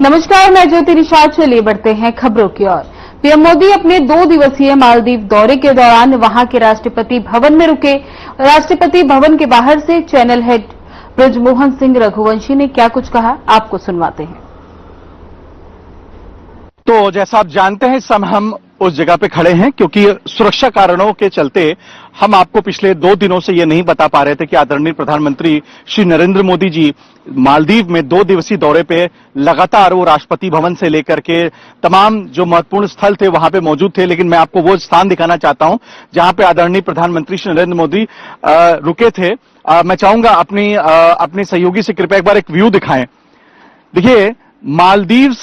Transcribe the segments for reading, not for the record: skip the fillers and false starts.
नमस्कार, मैं ज्योति निषाद। चलिए बढ़ते हैं खबरों की ओर। पीएम मोदी अपने 2 दिवसीय मालदीव दौरे के दौरान वहां के राष्ट्रपति भवन में रुके। राष्ट्रपति भवन के बाहर से चैनल हेड ब्रजमोहन सिंह रघुवंशी ने क्या कुछ कहा, आपको सुनवाते हैं। तो जैसा आप जानते हैं, इस समय हम उस जगह पे खड़े हैं क्योंकि सुरक्षा कारणों के चलते हम आपको पिछले 2 दिनों से ये नहीं बता पा रहे थे कि आदरणीय प्रधानमंत्री श्री नरेंद्र मोदी जी मालदीव में 2 दिवसीय दौरे पे लगातार वो राष्ट्रपति भवन से लेकर के तमाम जो महत्वपूर्ण स्थल थे वहां पे मौजूद थे। लेकिन मैं आपको वो स्थान दिखाना चाहता हूं जहां पे आदरणीय प्रधानमंत्री श्री नरेंद्र मोदी रुके थे। मैं चाहूंगा अपने सहयोगी से कृपया एक बार एक व्यू दिखाएं। देखिए, मालदीव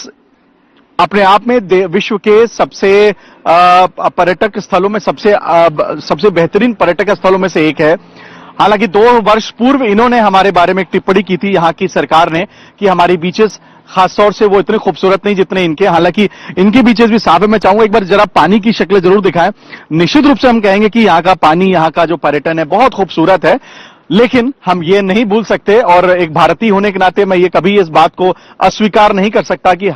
अपने आप में विश्व के सबसे पर्यटक स्थलों में सबसे बेहतरीन पर्यटक स्थलों में से एक है। हालांकि 2 वर्ष पूर्व इन्होंने हमारे बारे में एक टिप्पणी की थी यहाँ की सरकार ने कि हमारी बीचेस खासतौर से वो इतने खूबसूरत नहीं जितने इनके। हालांकि इनके बीचेस भी साफ है। मैं चाहूंगा एक बार जरा पानी की शक्ल जरूर दिखाएं। निश्चित रूप से हम कहेंगे कि यहाँ का पानी, यहाँ का जो पर्यटन है बहुत खूबसूरत है। लेकिन हम ये नहीं भूल सकते, और एक भारतीय होने के नाते मैं ये कभी इस बात को अस्वीकार नहीं कर सकता कि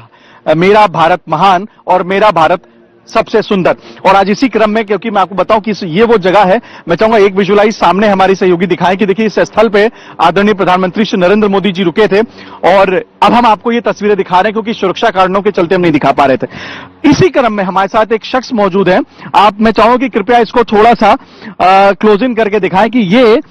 मेरा भारत महान और मेरा भारत सबसे सुंदर। और आज इसी क्रम में, क्योंकि मैं आपको बताऊं कि ये वो जगह है, मैं चाहूंगा एक विजुअलाइज सामने हमारी सहयोगी दिखाएं कि देखिए इस स्थल पे आदरणीय प्रधानमंत्री श्री नरेंद्र मोदी जी रुके थे। और अब हम आपको ये तस्वीरें दिखा रहे हैं क्योंकि सुरक्षा कारणों के चलते हम नहीं दिखा पा रहे थे। इसी क्रम में हमारे साथ एक शख्स मौजूद है। मैं चाहूंगा कि कृपया इसको थोड़ा सा क्लोज इन करके दिखाएं कि ये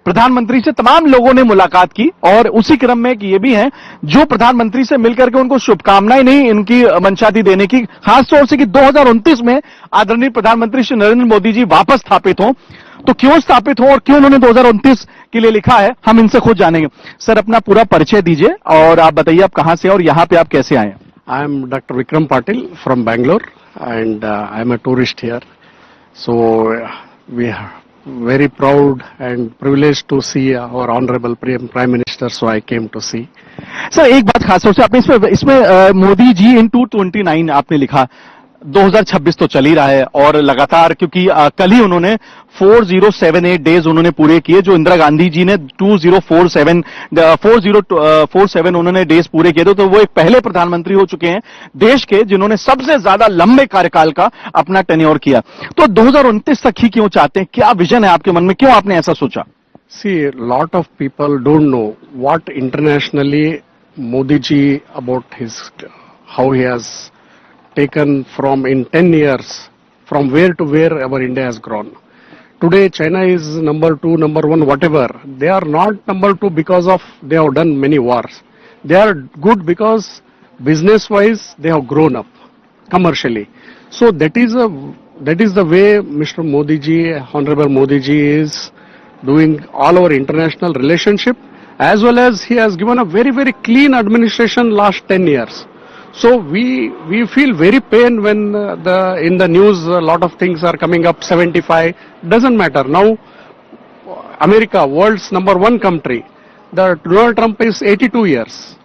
प्रधानमंत्री से तमाम लोगों ने मुलाकात की, और उसी क्रम में ये भी हैं जो प्रधानमंत्री से मिलकर के उनको शुभकामनाएं नहीं, इनकी मंशा थी देने की, खासतौर से कि 2029 में आदरणीय प्रधानमंत्री श्री नरेंद्र मोदी जी वापस स्थापित हों। तो क्यों स्थापित हो और क्यों उन्होंने 2029 के लिए लिखा है, हम इनसे खुद जानेंगे। सर, अपना पूरा परिचय दीजिए और आप बताइए आप कहां से और यहां पे आप कैसे आए। I am doctor Vikram Patil from Bangalore and I am a tourist here. So we very proud and privileged to see our honorable prime minister, so I came to see. Sir, एक बात खास तौर से आपने इसमें मोदी जी इन 229 आपने लिखा। 2026 तो चल ही रहा है और लगातार, क्योंकि कल ही उन्होंने 4078 डेज उन्होंने पूरे किए, जो इंदिरा गांधी जी ने 4047 उन्होंने डेज पूरे किए थे। तो वो एक पहले प्रधानमंत्री हो चुके हैं देश के जिन्होंने सबसे ज्यादा लंबे कार्यकाल का अपना टेन्योर किया। तो 2029 तक ही क्यों चाहते हैं, क्या विजन है आपके मन में, क्यों आपने ऐसा सोचा? See, lot of people don't know what internationally Modi ji about how he has taken from in 10 years, from where to where our India has grown. Today, China is number 2, number 1, whatever. They are not number 2 because of they have done many wars. They are good because business-wise they have grown up commercially. So that is the way Mr. Modi ji, Honorable Modi ji, is doing all our international relationship, as well as he has given a very, very clean administration last 10 years. So we feel very pain when in the news a lot of things are coming up. 75 doesn't matter now. America, world's number 1 country, the Donald Trump is 82 years.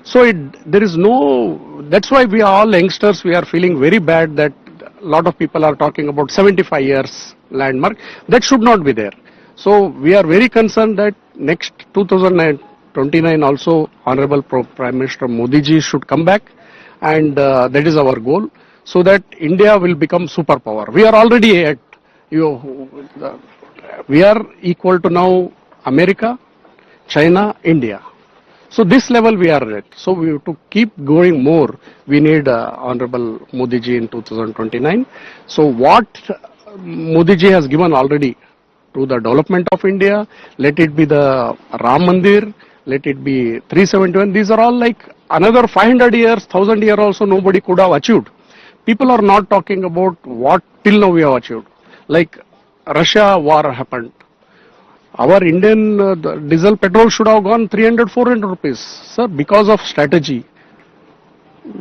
So there is no. That's why we are all youngsters. We are feeling very bad that a lot of people are talking about 75 years landmark. That should not be there. So we are very concerned that next 2029 also Honorable Prime Minister Modi ji should come back. And that is our goal, so that India will become superpower. We are already at, we are equal to now America, China, India. So this level we are at. So we have to keep going more. We need Honorable Modi ji in 2029. So what Modi ji has given already to the development of India, let it be the Ram Mandir, let it be 371, these are all like another 500 years, 1000 years also nobody could have achieved. People are not talking about what till now we have achieved. Like Russia war happened. Our Indian diesel petrol should have gone 300, 400 rupees. Sir, because of strategy,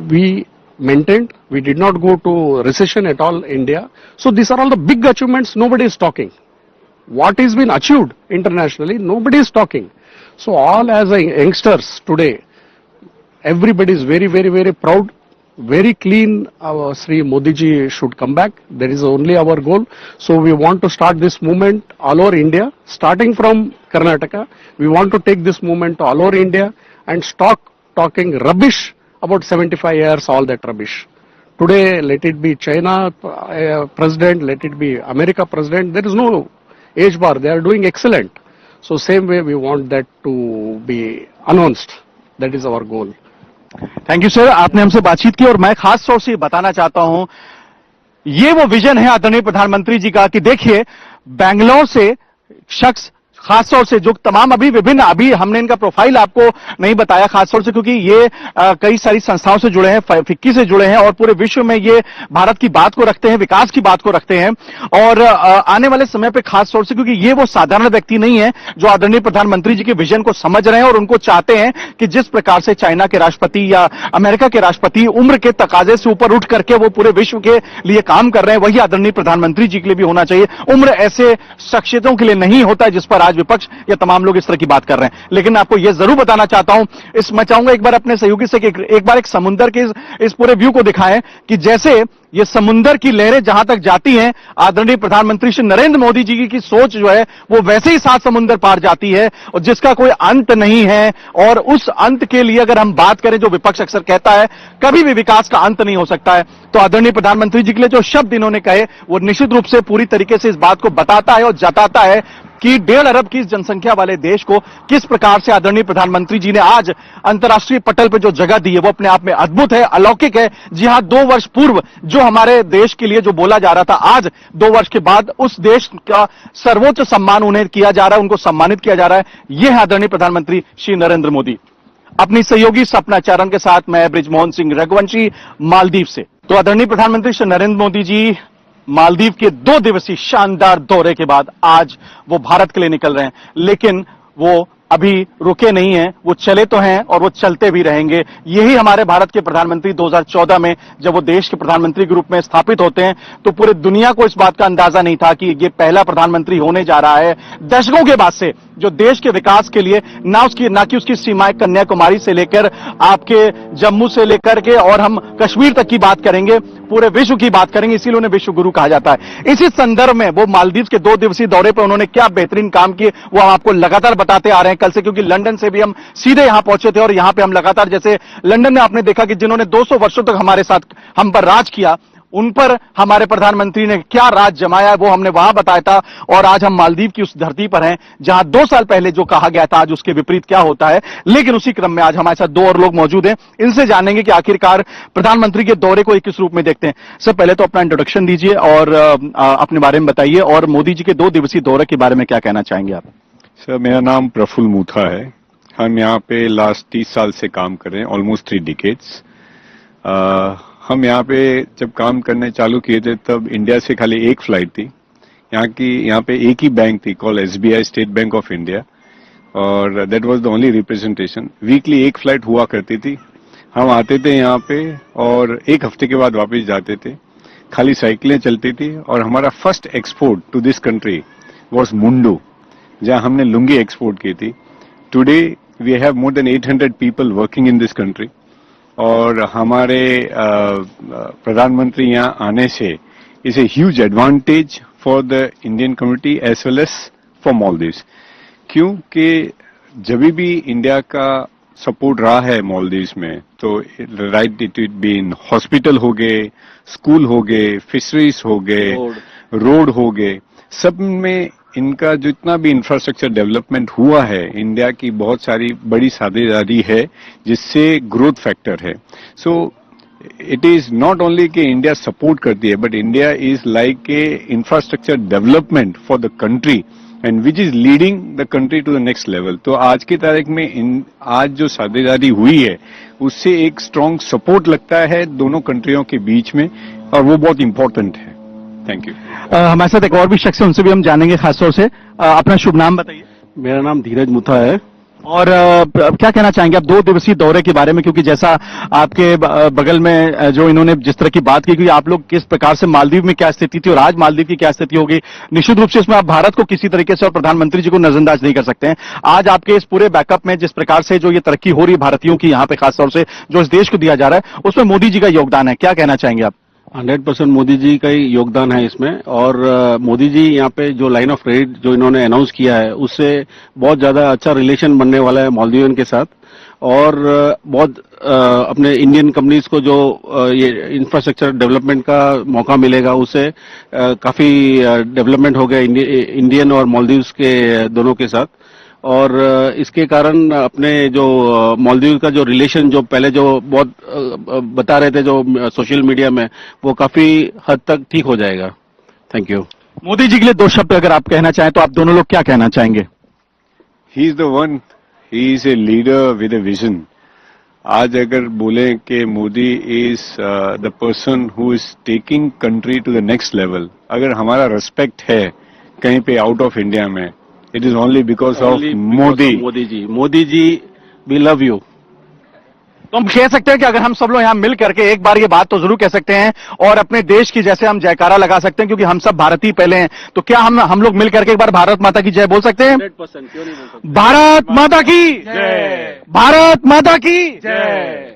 we maintained, we did not go to recession at all, India. So these are all the big achievements nobody is talking. What has been achieved internationally, nobody is talking. So all as youngsters today, everybody is very, very, very proud, very clean. Our Sri Modi ji should come back. That is only our goal. So we want to start this movement all over India, starting from Karnataka. We want to take this movement to all over India and stop talking rubbish about 75 years, all that rubbish. Today, let it be China president, let it be America president, there is no age bar. They are doing excellent. So same way we want that to be announced. That is our goal. Thank you sir, आपने हमसे बातचीत की और मैं खास तौर से बताना चाहता हूं, ये वो विजन है आदरणीय प्रधानमंत्री जी का कि देखिए बैंगलोर से शख्स खासतौर से जो तमाम अभी हमने इनका प्रोफाइल आपको नहीं बताया खासतौर से क्योंकि ये कई सारी संस्थाओं से जुड़े हैं, फिक्की से जुड़े हैं और पूरे विश्व में ये भारत की बात को रखते हैं, विकास की बात को रखते हैं और आने वाले समय पे खासतौर से क्योंकि ये वो साधारण व्यक्ति नहीं है जो आदरणीय प्रधानमंत्री जी के विजन को समझ रहे हैं और उनको चाहते हैं कि जिस प्रकार से चाइना के राष्ट्रपति या अमेरिका के राष्ट्रपति उम्र के तकाजे से ऊपर उठ करके वो पूरे विश्व के लिए काम कर रहे हैं, वही आदरणीय प्रधानमंत्री जी के लिए भी होना चाहिए। उम्र ऐसे शख्सियतों के लिए नहीं होता जिस पर आज विपक्ष या तमाम लोग इस तरह की बात कर रहे हैं। लेकिन आपको यह जरूर बताना चाहता हूं, मैं चाहूंगा एक बार अपने सहयोगी से एक बार एक समुद्र के इस पूरे व्यू को दिखाएं कि जैसे ये समुद्र की लहरें जहां तक जाती हैं, आदरणीय प्रधानमंत्री श्री नरेंद्र मोदी जी की सोच जो है वो वैसे ही 7 समुद्र पार जाती है और जिसका कोई अंत नहीं है। और उस अंत के लिए अगर हम बात करें, जो विपक्ष अक्सर कहता है कभी भी विकास का अंत नहीं हो सकता है, तो आदरणीय प्रधानमंत्री जी के लिए जो शब्द इन्होंने कहे वो निश्चित रूप से पूरी तरीके से इस बात को बताता है और जताता है कि 1.5 अरब की जनसंख्या वाले देश को किस प्रकार से आदरणीय प्रधानमंत्री जी ने आज अंतर्राष्ट्रीय पटल पर जो जगह दी है वो अपने आप में अद्भुत है, अलौकिक है। जी हां, 2 वर्ष पूर्व जो हमारे देश के लिए जो बोला जा रहा था, आज 2 वर्ष के बाद उस देश का सर्वोच्च सम्मान उन्हें किया जा रहा है, उनको सम्मानित किया जा रहा है। यह है आदरणीय प्रधानमंत्री श्री नरेंद्र मोदी। अपनी सहयोगी सपना चरण के साथ मैं बृजमोहन सिंह रघुवंशी, मालदीव से। तो आदरणीय प्रधानमंत्री श्री नरेंद्र मोदी जी मालदीव के 2 दिवसीय शानदार दौरे के बाद आज वो भारत के लिए निकल रहे हैं, लेकिन वो अभी रुके नहीं हैं, वो चले तो हैं और वो चलते भी रहेंगे। यही हमारे भारत के प्रधानमंत्री 2014 में जब वो देश के प्रधानमंत्री के रूप में स्थापित होते हैं तो पूरे दुनिया को इस बात का अंदाजा नहीं था कि ये पहला प्रधानमंत्री होने जा रहा है दशकों के बाद से जो देश के विकास के लिए ना कि उसकी सीमाएं कन्याकुमारी से लेकर आपके जम्मू से लेकर के और हम कश्मीर तक की बात करेंगे, पूरे विश्व की बात करेंगे, इसीलिए उन्हें विश्व गुरु कहा जाता है। इसी संदर्भ में वो मालदीव के 2 दिवसीय दौरे पर उन्होंने क्या बेहतरीन काम किए वो हम आपको लगातार बताते आ रहे हैं कल से, क्योंकि लंदन से भी हम सीधे यहां पहुंचे थे और यहां पे हम लगातार, जैसे लंदन में आपने देखा कि जिन्होंने 200 वर्षों तक हमारे साथ हम पर राज किया, उन पर हमारे प्रधानमंत्री ने क्या राज जमाया वो हमने वहां बताया था। और आज हम मालदीव की उस धरती पर हैं जहां 2 साल पहले जो कहा गया था आज उसके विपरीत क्या होता है। लेकिन उसी क्रम में आज हमारे साथ 2 और लोग मौजूद हैं, इनसे जानेंगे कि आखिरकार प्रधानमंत्री के दौरे को किस रूप में देखते हैं। सर, पहले तो अपना इंट्रोडक्शन दीजिए और अपने बारे में बताइए और मोदी जी के 2 दिवसीय दौरे के बारे में क्या कहना चाहेंगे आप। सर, मेरा नाम प्रफुल्ल मूथा है। हम यहाँ पे लास्ट 30 साल से काम कर रहे हैं, ऑलमोस्ट 3 डिकेड्स। हम यहाँ पे जब काम करने चालू किए थे तब इंडिया से खाली एक फ्लाइट थी। यहाँ पे एक ही बैंक थी call SBI, state bank of India, और that was the only representation. Weekly एक फ्लाइट हुआ करती थी। हम आते थे यहाँ पे और 1 हफ्ते के बाद वापस जाते थे। खाली साइकिलें चलती थी और हमारा first export to this country was mundu, जहाँ हमने लुंगी एक्सपोर्ट की थी। Today we have more than 800 people working in this country और हमारे प्रधानमंत्री यहाँ आने से is a huge advantage for the Indian community as well as for Maldives. क्योंकि जब भी इंडिया का सपोर्ट रहा है मालदीव्स में, तो right it be in hospital हो गए, स्कूल हो गए, फिशरीज हो गए, रोड हो गए, सब में इनका जितना भी इंफ्रास्ट्रक्चर डेवलपमेंट हुआ है, इंडिया की बहुत सारी बड़ी साझेदारी है जिससे ग्रोथ फैक्टर है। So it is not only कि इंडिया सपोर्ट करती है, but India is like a infrastructure development for the country and which is leading the country to the next level. तो आज की तारीख में आज जो साझेदारी हुई है उससे एक स्ट्रांग सपोर्ट लगता है दोनों कंट्रियों के बीच में और वो बहुत इंपॉर्टेंट है। Thank you. हमारे साथ एक और भी शख्स है, उनसे भी हम जानेंगे खासतौर से। अपना शुभ नाम बताइए। मेरा नाम धीरज मुथा है। और क्या कहना चाहेंगे आप 2 दिवसीय दौरे के बारे में, क्योंकि जैसा आपके बगल में जो इन्होंने जिस तरह की बात की कि आप लोग किस प्रकार से मालदीव में क्या स्थिति थी और आज मालदीव की क्या स्थिति होगी, निश्चित रूप से इसमें आप भारत को किसी तरीके से और प्रधानमंत्री जी को नजरअंदाज नहीं कर सकते हैं। आज आपके इस पूरे बैकअप में जिस प्रकार से जो ये तरक्की हो रही है भारतीयों की यहाँ पे खासतौर से जो इस देश को दिया जा रहा है, उसमें मोदी जी का योगदान है, क्या कहना चाहेंगे आप। 100% मोदी जी का ही योगदान है इसमें। और मोदी जी यहाँ पे जो लाइन ऑफ ट्रेड जो इन्होंने अनाउंस किया है उससे बहुत ज्यादा अच्छा रिलेशन बनने वाला है मालदीवियन के साथ। और बहुत अपने इंडियन कंपनीज को जो ये इंफ्रास्ट्रक्चर डेवलपमेंट का मौका मिलेगा, उससे काफी डेवलपमेंट हो गया इंडियन और मालदीव्स के दोनों के साथ। और इसके कारण अपने जो मालदीव का जो रिलेशन जो पहले जो बहुत बता रहे थे जो सोशल मीडिया में, वो काफी हद तक ठीक हो जाएगा। Thank you. मोदी जी के लिए दो शब्द अगर आप कहना चाहें तो आप दोनों लोग क्या कहना चाहेंगे? He is the one, he is a leader with a vision. आज अगर बोले कि Modi is the person who is taking country to the next level, अगर हमारा रेस्पेक्ट है कहीं पे आउट ऑफ इंडिया में, it is only because of Modi. Modi ji we love you. तो हम कह सकते हैं कि अगर हम सब लोग यहां मिल करके एक बार ये बात तो जरूर कह सकते हैं और अपने देश की जैसे हम जयकारा लगा सकते हैं, क्योंकि हम सब भारतीय पहले हैं, तो क्या हम लोग मिल करके एक बार भारत माता की जय बोल सकते हैं? 100% क्यों नहीं बोल सकते? भारत माता की जय, भारत माता की जय।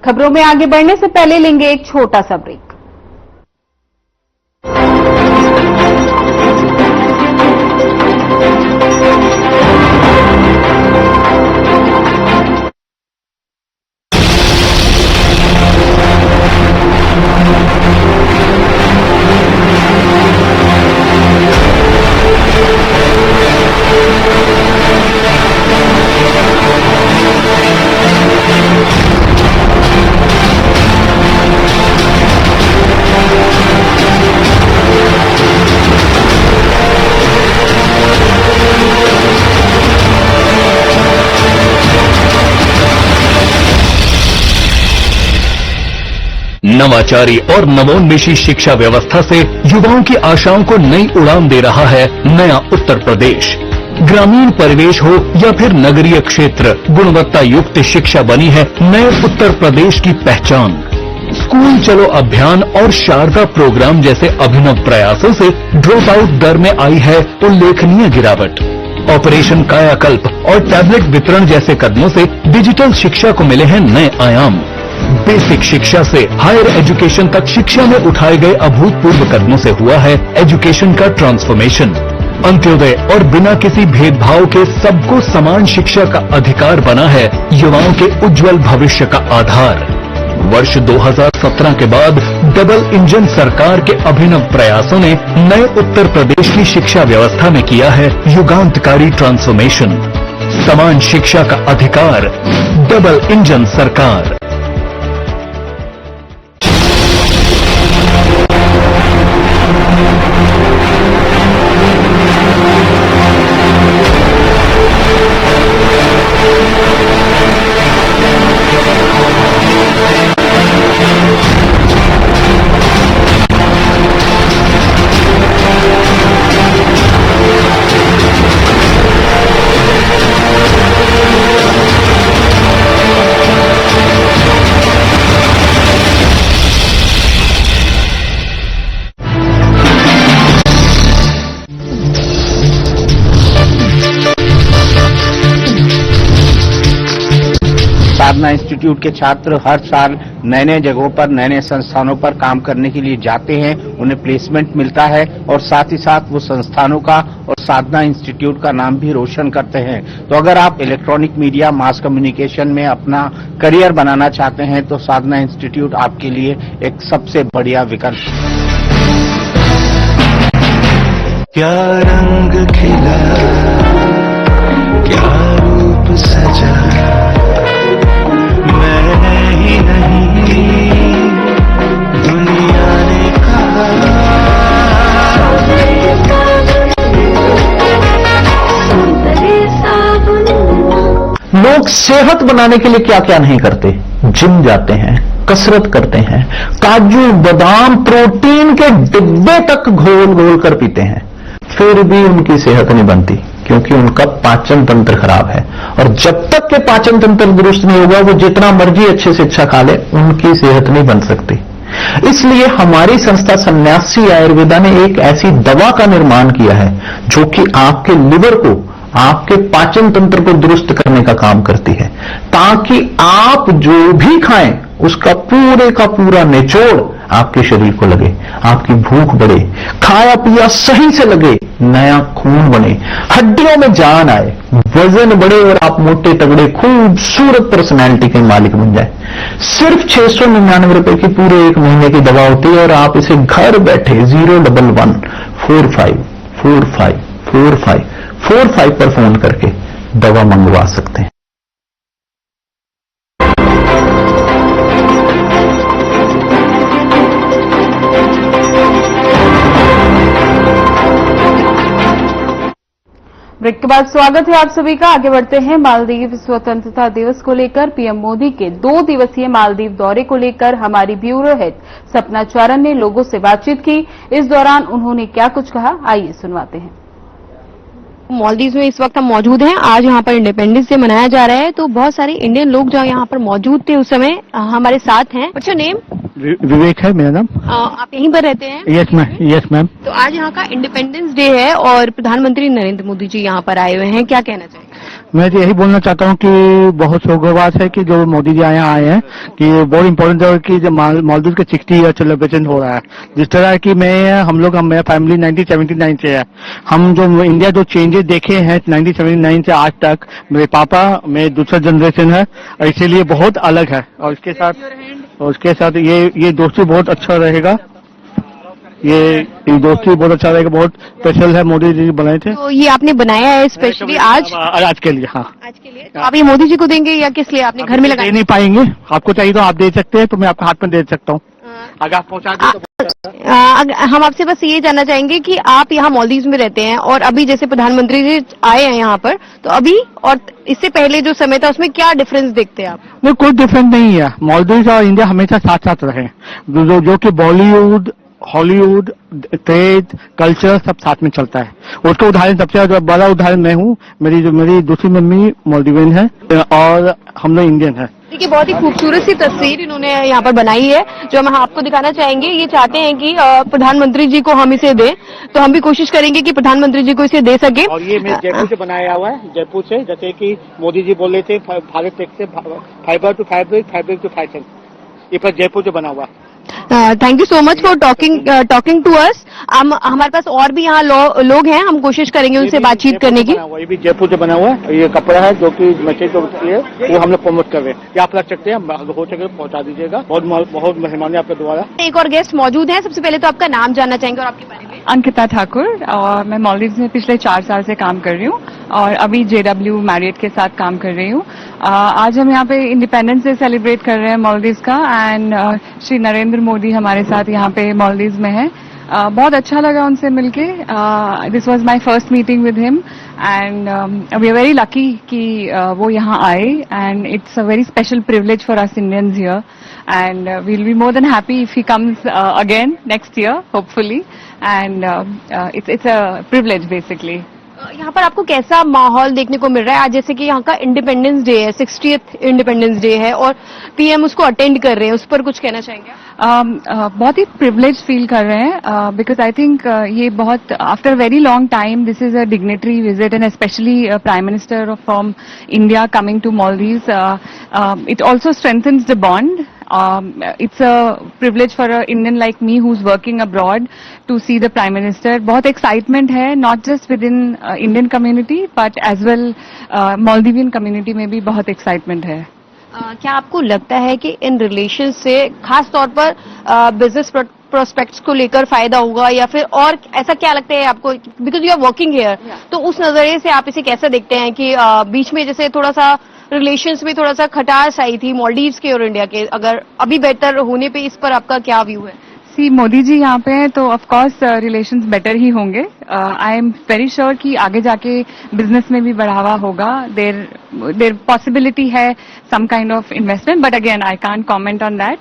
खबरों में आगे बढ़ने से पहले लेंगे एक छोटा सा ब्रेक। नवाचारी और नवोन्मेषी शिक्षा व्यवस्था से युवाओं की आशाओं को नई उड़ान दे रहा है नया उत्तर प्रदेश। ग्रामीण परिवेश हो या फिर नगरीय क्षेत्र, गुणवत्ता युक्त शिक्षा बनी है नए उत्तर प्रदेश की पहचान। स्कूल चलो अभियान और शारदा प्रोग्राम जैसे अभिनव प्रयासों से ड्रॉप आउट दर में आई है उल्लेखनीय गिरावट। ऑपरेशन कायाकल्प और टैबलेट वितरण जैसे कदमों से डिजिटल शिक्षा को मिले हैं नए आयाम। बेसिक शिक्षा से हायर एजुकेशन तक शिक्षा में उठाए गए अभूतपूर्व कदमों से हुआ है एजुकेशन का ट्रांसफॉर्मेशन। अंत्योदय और बिना किसी भेदभाव के सबको समान शिक्षा का अधिकार बना है युवाओं के उज्जवल भविष्य का आधार। वर्ष 2017 के बाद डबल इंजन सरकार के अभिनव प्रयासों ने नए उत्तर प्रदेश की शिक्षा व्यवस्था में किया है युगांतकारी ट्रांसफॉर्मेशन। समान शिक्षा का अधिकार, डबल इंजन सरकार। साधना इंस्टीट्यूट के छात्र हर साल नए नए जगहों पर नए नए संस्थानों पर काम करने के लिए जाते हैं, उन्हें प्लेसमेंट मिलता है और साथ ही साथ वो संस्थानों का और साधना इंस्टीट्यूट का नाम भी रोशन करते हैं। तो अगर आप इलेक्ट्रॉनिक मीडिया, मास कम्युनिकेशन में अपना करियर बनाना चाहते हैं तो साधना इंस्टीट्यूट आपके लिए एक सबसे बढ़िया विकल्प है। क्या रंग खिला, क्या रूप सजा, मैंने ही नहीं दुनिया ने कहा। लोग सेहत बनाने के लिए क्या क्या नहीं करते, जिम जाते हैं, कसरत करते हैं, काजू बादाम प्रोटीन के डिब्बे तक घोल घोल कर पीते हैं, फिर भी उनकी सेहत नहीं बनती क्योंकि उनका पाचन तंत्र खराब है। और जब तक के पाचन तंत्र दुरुस्त नहीं होगा वो जितना मर्जी अच्छे से अच्छा खा ले, उनकी सेहत नहीं बन सकती। इसलिए हमारी संस्था सन्यासी आयुर्वेदा ने एक ऐसी दवा का निर्माण किया है जो कि आपके लिवर को आपके पाचन तंत्र को दुरुस्त करने का काम करती है, ताकि आप जो भी खाएं उसका पूरे का पूरा निचोड़ आपके शरीर को लगे, आपकी भूख बढ़े, खाया पिया सही से लगे, नया खून बने, हड्डियों में जान आए, वजन बढ़े और आप मोटे तगड़े खूबसूरत पर्सनैलिटी के मालिक बन जाए। सिर्फ 699 रुपए की पूरे 1 महीने की दवा होती है और आप इसे घर बैठे 01145454545 पर फोन करके दवा मंगवा सकते हैं। ब्रेक के बाद स्वागत है आप सभी का। आगे बढ़ते हैं। मालदीव स्वतंत्रता दिवस को लेकर पीएम मोदी के 2 दिवसीय मालदीव दौरे को लेकर हमारी ब्यूरो हेड सपना चारण ने लोगों से बातचीत की। इस दौरान उन्होंने क्या कुछ कहा, आइए सुनवाते हैं। मालदीव में इस वक्त हम मौजूद हैं। आज यहाँ पर इंडिपेंडेंस डे मनाया जा रहा है, तो बहुत सारे इंडियन लोग जो यहाँ पर मौजूद थे उस समय हमारे साथ हैं। What's your name? विवेक है मेरा नाम। आप यहीं पर रहते हैं? Yes ma'am. तो आज यहाँ का इंडिपेंडेंस डे है और प्रधानमंत्री नरेंद्र मोदी जी यहाँ पर आए हुए हैं, क्या कहना चाहेंगे? मैं तो यही बोलना चाहता हूँ कि बहुत सौभाग्यवान है कि जो मोदी जी यहाँ आए हैं, कि बहुत इम्पोर्टेंट है कि जो मालदीव के 60 ईयर सेलिब्रेशन हो रहा है। जिस तरह की मेरा फैमिली 1979 से है। हम जो इंडिया जो चेंजेस देखे हैं 1979 से आज तक, मेरे पापा मेरे दूसरा जनरेशन है, इसीलिए बहुत अलग है। और उसके साथ ये दोस्ती बहुत अच्छा रहेगा। ये दोस्ती बहुत अच्छा रहेगा, बहुत स्पेशल है, मोदी जी बनाए थे। तो ये आपने बनाया है स्पेशली आज के लिए? हाँ, आज के लिए। तो आप ये मोदी जी को देंगे या किस लिए? आपने घर में लगाया? दे नहीं पाएंगे, आपको चाहिए तो आप दे सकते हैं, तो मैं आपके हाथ में दे सकता हूँ। अगर आप पहुँचा दें हम आपसे बस ये जानना चाहेंगे कि आप यहाँ मालदीव में रहते हैं और अभी जैसे प्रधानमंत्री जी आए हैं यहाँ पर, तो अभी और इससे पहले जो समय था उसमें क्या डिफरेंस देखते हैं आप? नहीं, कोई डिफरेंस नहीं है। मालदीव और इंडिया हमेशा साथ साथ रहे, जो कि बॉलीवुड, हॉलीवुड, ट्रेड, कल्चर सब साथ में चलता है। उसका उदाहरण सबसे बड़ा उदाहरण मैं हूँ। मेरी दूसरी मम्मी मालदीवियन है और हम लोग इंडियन है। देखिए, बहुत ही खूबसूरत सी तस्वीर इन्होंने यहाँ पर बनाई है जो हम आपको दिखाना चाहेंगे। ये चाहते हैं कि प्रधानमंत्री जी को हम इसे दें, तो हम भी कोशिश करेंगे कि प्रधानमंत्री जी को इसे दे सके। और ये मेरे जयपुर से बनाया हुआ है, जयपुर से, जैसे कि मोदी जी बोल रहे थे भारत टेक से fibre to fabric, fabric to fashion, ये पर जयपुर से बना हुआ। Thank you so much for talking to us. हमारे पास और भी यहाँ लोग हैं, हम कोशिश करेंगे उनसे बातचीत करने की। ये भी जयपुर से बना हुआ है। ये कपड़ा है जो कि मैसेज है, वो हम लोग प्रमोट कर रहे हैं। ये आप रख सकते हैं, हो सके पहुंचा दीजिएगा। बहुत मेहरबानी आपके द्वारा। एक और गेस्ट मौजूद है। सबसे पहले तो आपका नाम जानना चाहेंगे और आपके बारे में। अंकिता ठाकुर, और मैं मालदीव में पिछले 4 साल से काम कर रही हूँ और अभी JW मैरियट के साथ काम कर रही हूँ। आज हम यहाँ पे इंडिपेंडेंस डे सेलिब्रेट कर रहे हैं मालदीव का, एंड श्री नरेंद्र मोदी हमारे साथ यहाँ पे मालदीव में है। बहुत अच्छा लगा उनसे मिलके। This was my first meeting with him and we are very lucky कि वो यहाँ आए, and it's a very special privilege for us Indians here, and we'll be more than happy if he comes again next year, hopefully, and it's a privilege basically. यहाँ पर आपको कैसा माहौल देखने को मिल रहा है? आज जैसे कि यहाँ का इंडिपेंडेंस डे है, 60th इंडिपेंडेंस डे है और पीएम उसको अटेंड कर रहे हैं, उस पर कुछ कहना चाहेंगे? बहुत ही प्रिविलेज फील कर रहे हैं, बिकॉज आई थिंक ये बहुत after very long time this is a dignitary visit, and specially prime minister from India coming to Maldives. It also strengthens the bond. It's a privilege for an Indian like me who's working abroad to see the Prime Minister. बहुत excitement है, not just within Indian community but as well Maldivian community में भी बहुत excitement है. क्या आपको लगता है कि इन रिलेशन से खास तौर पर बिजनेस प्रोस्पेक्ट्स को लेकर फायदा होगा, या फिर और ऐसा क्या लगता है आपको, because you are working here, तो उस नजरिए से आप इसे कैसे देखते हैं कि बीच में जैसे थोड़ा सा रिलेशंस में थोड़ा सा खटास आई थी मालदीव्स के और इंडिया के, अगर अभी बेहतर होने पे इस पर आपका क्या व्यू है? सी, मोदी जी यहाँ पे हैं तो ऑफ कोर्स रिलेशंस बेटर ही होंगे. आई एम वेरी श्योर कि आगे जाके बिजनेस में भी बढ़ावा होगा. देर पॉसिबिलिटी है some kind of investment, but again I can't comment on that.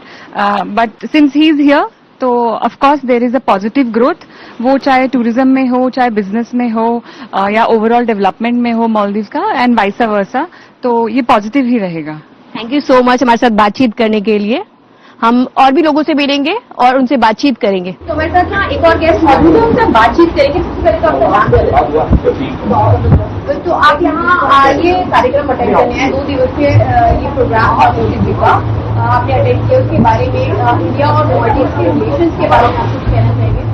But since he is here तो of course there is a positive growth, वो चाहे टूरिज्म में हो, चाहे बिजनेस में हो, या ओवरऑल डेवलपमेंट में हो मालदीव का, एंड वाइस वर्सा, तो ये पॉजिटिव ही रहेगा. थैंक यू सो मच हमारे साथ बातचीत करने के लिए. हम और भी लोगों से मिलेंगे और उनसे बातचीत करेंगे। तो हमारे साथ यहाँ एक और गेस्ट मौजूद है, उनसे बातचीत करेंगे। सबसे पहले तो आपका नाम बताइए। तो आप यहाँ ये कार्यक्रम अटेंड करने हैं, 2 दिवसीय ये प्रोग्राम था मोदी जी का, आपने अटेंड किया। उसके बारे में इंडिया और मॉलडीव्स के रिलेशंस के बारे में आप कुछ कहना चाहेंगे?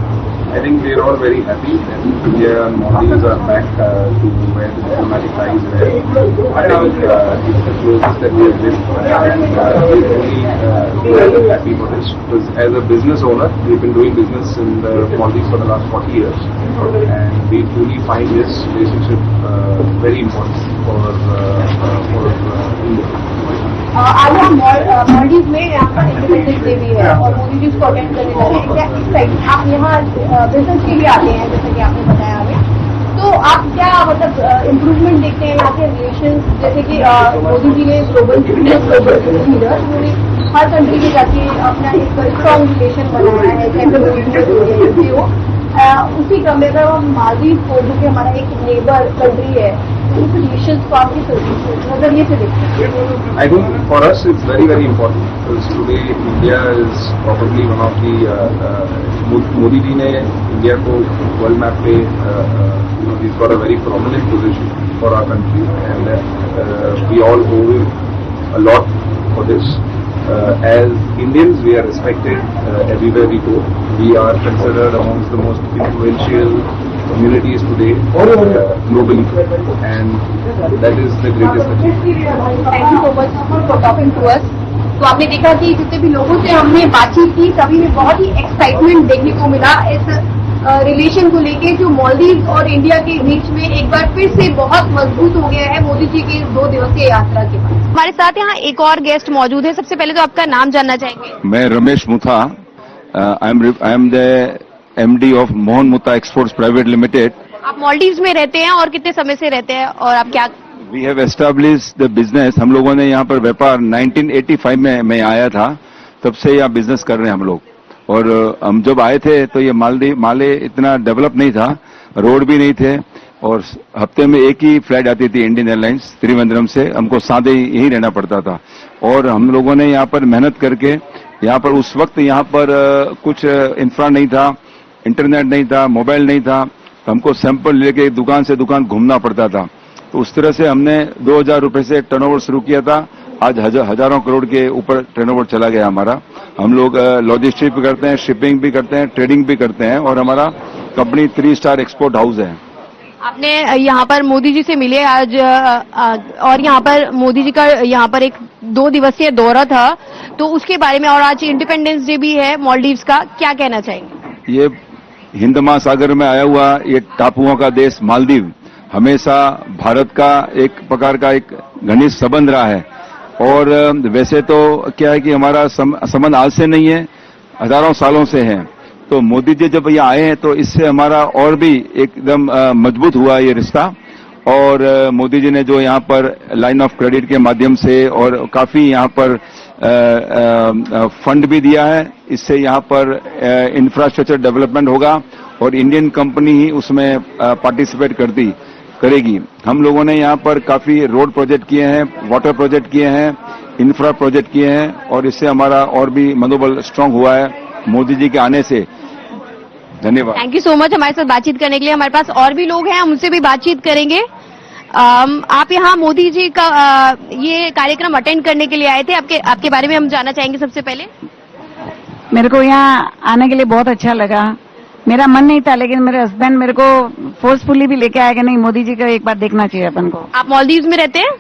I think we are all very happy that India and Maldives are back to where the diplomatic ties were. I think it's the closest that we have been. We're really happy for this because as a business owner, we've been doing business in the Maldives for the last 40 years, and we truly find this relationship very important for India. आज हम मालदीव में यहाँ पर independence day भी है और मोदी जी उसको attend करने जा रहे हैं। क्या आप यहाँ बिजनेस के लिए आते हैं, जैसे कि आपने बताया हमें, तो आप क्या मतलब इम्प्रूवमेंट देखते हैं यहाँ के रिलेशन? जैसे कि मोदी जी ने ग्लोबल लीडर, उन्होंने हर कंट्री के जाके अपना एक स्ट्रॉन्ग रिलेशन बनाया है, चाहे हो। उसी क्रम में अगर हम मालदीव को, जो कि हमारा एक नेबर कंट्री है, उस रिलेशन को आप किस नजरिए से देखते हैं? I think for us it's very important because today India is probably one of the Modi ji ने India को world map पे he's got a very prominent position for our country, and we all owe him a lot for this. As Indians, we are respected everywhere we go. We are considered amongst the most influential communities today globally, and that is the greatest achievement. Thank you so much for talking to us. तो आपने देखा कि जितने भी लोगों से हमने बातचीत की, सभी में बहुत ही एक्साइटमेंट देखने को मिला इस रिलेशन को लेके, जो मालदीव और इंडिया के बीच में एक बार फिर से बहुत मजबूत हो गया है मोदी जी की 2 दिवसीय यात्रा के बाद। हमारे साथ यहाँ एक और गेस्ट मौजूद है। सबसे पहले तो आपका नाम जानना चाहेंगे। मैं Ramesh Mutha, I am the MD of Mohan Mutha exports private limited. आप मालदीव्स में रहते हैं और कितने समय से रहते हैं, और आप क्या? We have established the business. हम लोगों ने यहाँ पर व्यापार 1985 में मैं आया था, तब से यहाँ बिजनेस कर रहे हैं हम लोग। और हम जब आए थे तो ये माले इतना डेवलप नहीं था, रोड भी नहीं थे, और हफ्ते में एक ही फ्लाइट आती थी इंडियन एयरलाइंस त्रिवेंद्रम से, हमको सादे यहीं रहना पड़ता था। और हम लोगों ने यहाँ पर मेहनत करके, यहाँ पर उस वक्त यहाँ पर कुछ इंफ्रा नहीं था, इंटरनेट नहीं था, मोबाइल नहीं था, तो हमको सैंपल लेके दुकान से दुकान घूमना पड़ता था। तो उस तरह से हमने 2000 रुपए से टर्नओवर शुरू किया था। आज हजारों करोड़ के ऊपर टर्नओवर चला गया हमारा। हम लोग लॉजिस्टिक भी करते हैं, शिपिंग भी करते हैं, ट्रेडिंग भी करते हैं, और हमारा कंपनी 3 स्टार एक्सपोर्ट हाउस है। आपने यहाँ पर मोदी जी से मिले आज, और यहाँ पर मोदी जी का यहाँ पर एक 2 दिवसीय दौरा था, तो उसके बारे में, और आज इंडिपेंडेंस डे भी है मालदीव्स का, क्या कहना चाहेंगे? ये हिंद महासागर में आया हुआ ये टापुओं का देश मालदीव हमेशा भारत का एक प्रकार का एक घनिष्ठ संबंध रहा है। और वैसे तो क्या है कि हमारा संबंध आज से नहीं है, हजारों सालों से है। तो मोदी जी जब यहाँ आए हैं तो इससे हमारा और भी एकदम मजबूत हुआ ये रिश्ता। और मोदी जी ने जो यहाँ पर लाइन ऑफ क्रेडिट के माध्यम से और काफी यहाँ पर फंड भी दिया है, इससे यहाँ पर इंफ्रास्ट्रक्चर डेवलपमेंट होगा और इंडियन कंपनी ही उसमें पार्टिसिपेट करेगी। हम लोगों ने यहाँ पर काफी रोड प्रोजेक्ट किए हैं, वाटर प्रोजेक्ट किए हैं, इंफ्रा प्रोजेक्ट किए हैं, और इससे हमारा और भी मनोबल स्ट्रांग हुआ है मोदी जी के आने से। धन्यवाद। थैंक यू सो मच हमारे साथ बातचीत करने के लिए। हमारे पास और भी लोग हैं, हम उनसे भी बातचीत करेंगे। आप यहाँ मोदी जी का ये कार्यक्रम अटेंड करने के लिए आए थे, आपके बारे में हम जानना चाहेंगे। सबसे पहले मेरे को यहाँ आने के लिए बहुत अच्छा लगा। मेरा मन नहीं था, लेकिन मेरे हस्बैंड मेरे को फोर्सफुली भी लेके आए कि नहीं, मोदी जी को एक बार देखना चाहिए अपन को। आप मालदीव्स में रहते हैं?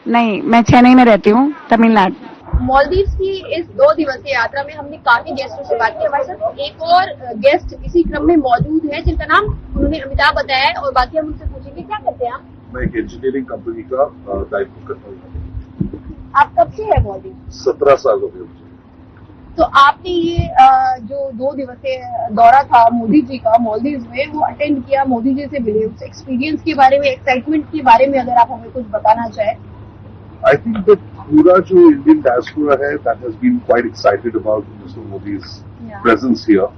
नहीं, मैं चेन्नई में रहती हूँ, तमिलनाडु। मालदीव्स की इस 2 दिवसीय यात्रा में हमने काफी गेस्टों से बात की। हमारे साथ एक और गेस्ट इसी क्रम में मौजूद है, जिनका नाम उन्होंने अमिताभ बताया है, और बाकी हम उनसे पूछेंगे क्या करते हैं आप? मैं एक इंजीनियरिंग कंपनी का दायित्व करता हूँ। आप कब से है मालदीव? 17 साल हो गए मुझे। तो आपने ये जो 2 दिवसीय दौरा था मोदी जी का मालदीव्स में, वो अटेंड किया, मोदी जी से मिले, उस एक्सपीरियंस के बारे में, एक्साइटमेंट के बारे में अगर आप हमें कुछ बताना चाहें। I think that पूरा जो इंडियन डायस्पोरा है, that has been quite excited about Mr. Modi's presence here.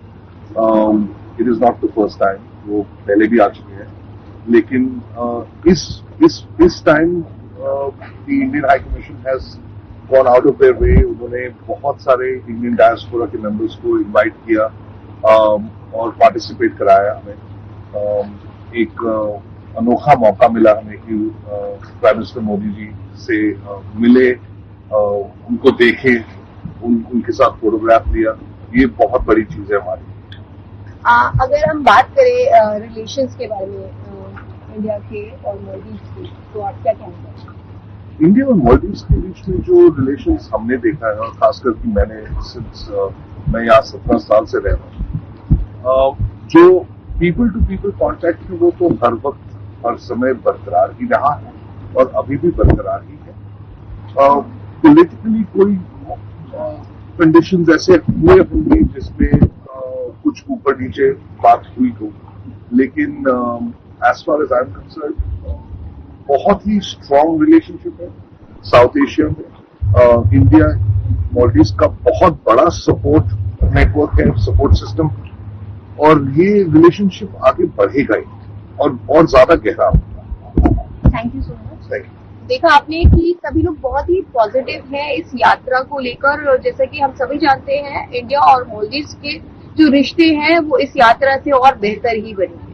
It is not the first time, वो पहले भी आ चुके हैं, लेकिन इस time the Indian High Commission has gone out of their way, उन्होंने बहुत सारे इंडियन डायस्पोरा के मेंबर्स को इनवाइट किया और पार्टिसिपेट कराया हमें। एक अनोखा मौका मिला हमें कि प्राइम मिनिस्टर मोदी जी से मिले, उनको देखे, उनके साथ फोटोग्राफ लिया। ये बहुत बड़ी चीज है हमारी। अगर हम बात करें रिलेशंस के बारे में इंडिया के और मालदीव्स के, तो आप क्या कहना चाहेंगे? इंडिया और मालदीव्स के बीच में जो रिलेशंस हमने देखा है, और खासकर कि मैंने मैं यहाँ 17 साल से रह रहा हूँ, जो पीपल टू पीपल कॉन्टैक्ट है वो तो हर वक्त हर समय बरकरार ही रहा है और अभी भी बरकरार ही है। पॉलिटिकली कोई कंडीशंस ऐसे हुए होंगे जिसमें कुछ ऊपर नीचे बात हुई हो, लेकिन as far as I am concern बहुत ही स्ट्रांग रिलेशनशिप है साउथ एशिया में। इंडिया मालदीव्स का बहुत बड़ा सपोर्ट नेटवर्क है, सपोर्ट सिस्टम, और ये रिलेशनशिप आगे बढ़ेगा ही और ज्यादा गहरा होगा। Thank you so much. Thank you. देखा आपने कि सभी लोग बहुत ही पॉजिटिव हैं इस यात्रा को लेकर, और जैसा कि हम सभी जानते हैं इंडिया और मालदीव्स के जो रिश्ते हैं वो इस यात्रा से और बेहतर ही बनेंगे।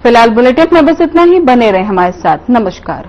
फिलहाल बुलेटिन में बस इतना ही। बने रहे हमारे साथ। नमस्कार।